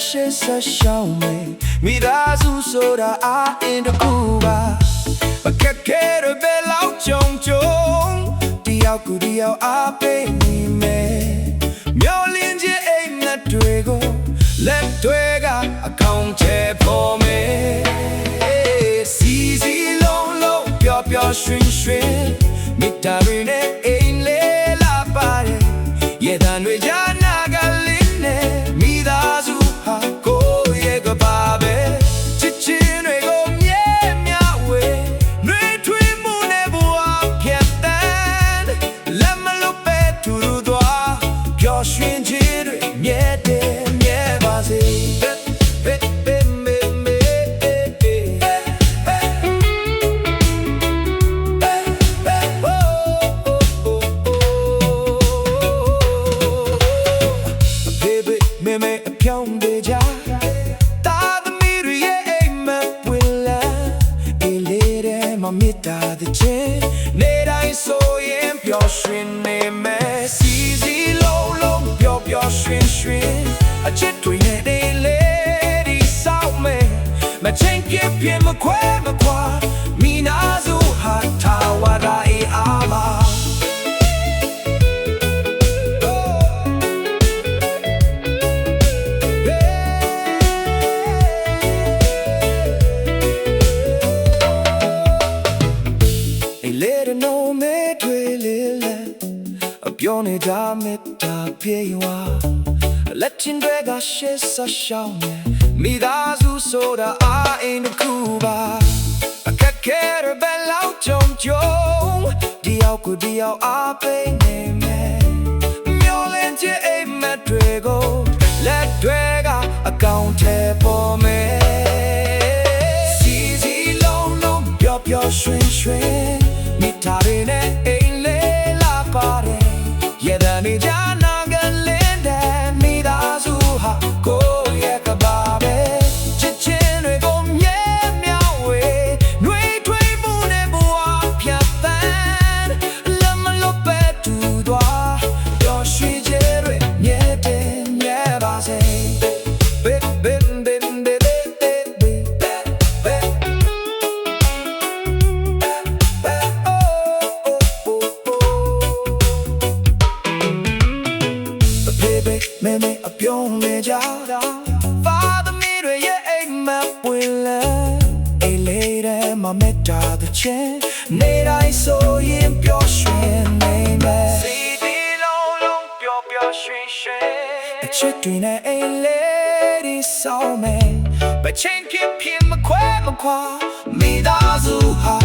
ရှေ့ဆက်ရှောင်းမယ်မိသားစုဆိုတာအားအင်းတစ်ခုပါအခက်ခဲတွေပဲလောက်ကြုံတယောက်ကိုတယောက်အားပေးနေမယ်မျောလင်းခြင်းအိမ်မက်တွေကိုလက်တွေကအကောင့်ချပေါ်မယ်စီစီလုံးလုံးပျော်ပျော်ရွှင်ရွှင်မိသားစုနဲ့အိမ်လေးလာပါတယ်ရဲ့တန်တွေရနာကလေးနဲ့မိသားစုဟာကိုရဲ့ကပါပဲချစ်ချင်းတွေကိုမြဲမြဝေနှွေးထွေးမှုနဲ့ဘဝဖြတ်တန်းလက်မလွတ်ပဲသူတို့သွားပျော်ရွှင်ခြင်းတွေမြဲတယ်မြဲပါစေမေအဖြောင်းတွေကြတာသမီးတွေရဲ့အိမ်မက်ပွင့်လာအေးလေးတဲ့မမေတ္တာတဲ့ချင်းနေတိုင်းဆိုရင်ပျော်ရွှင်နေမယ်စီစီလုံးလုံးပျော်ပျော်ရွှင်ရွှင်အချစ်တွေနဲ့နေလေးဒီဆောက်မယ်မချင်းပြမခွဲမခွာမိနာစုဟာထာဝရအေးအားမပြောနေကြမေတ္တာပြေဝါလက်ချင်းတွေကရှေ့ဆက်ရှောင်းနေမိသားစုဆိုတာအားအင်းတစ်ခုပါအခက်ခဲတွေပဲလောက်ကြုံဒီယောက်ကိုဒီယောက်အားပေးနေမယ်မျောလင်းခြင်းအိမ်မက်တွေကိုလက်တွေကအကောင့်ထဲပေါ်မယ်စီစီလုံးလုံးပျော်ပျော်ရွှင်ရွှင်မိသားစုနဲ့အိမ်လေးလာပါတယ်ရဲ့တန်နေကြနာကလေးတဲ့မိသားစုဟာကိုရဲ့ကပါပဲချစ်ချင်းတွေကိုမြဲမြဝေနှွေးထွေးမှုနဲ့ဘဝဖြတ်တန်းလက်မလွတ်ပဲတူသွားပျော်ရွှင်ခြင်းတွေမြဲတယ်မြဲပါစေမေအပြုံးနေကြဖာသမီးတွေရဲ့အိမ်မက်ပွင့်လာအေးလေးတဲ့မမေတ္တာတဲ့ချင်းနေတိုင်းဆိုရင်ပျော်ရွှင်နေမယ်စီဒီလုံးလုံးပျော်ပျော်ရွှင်ရွှင်အချစ်တွေနဲ့အိမ်လေးဒီဆောင်မယ်ဘချင်းဖြစ်မခွဲမခွာမိသားစုဟာ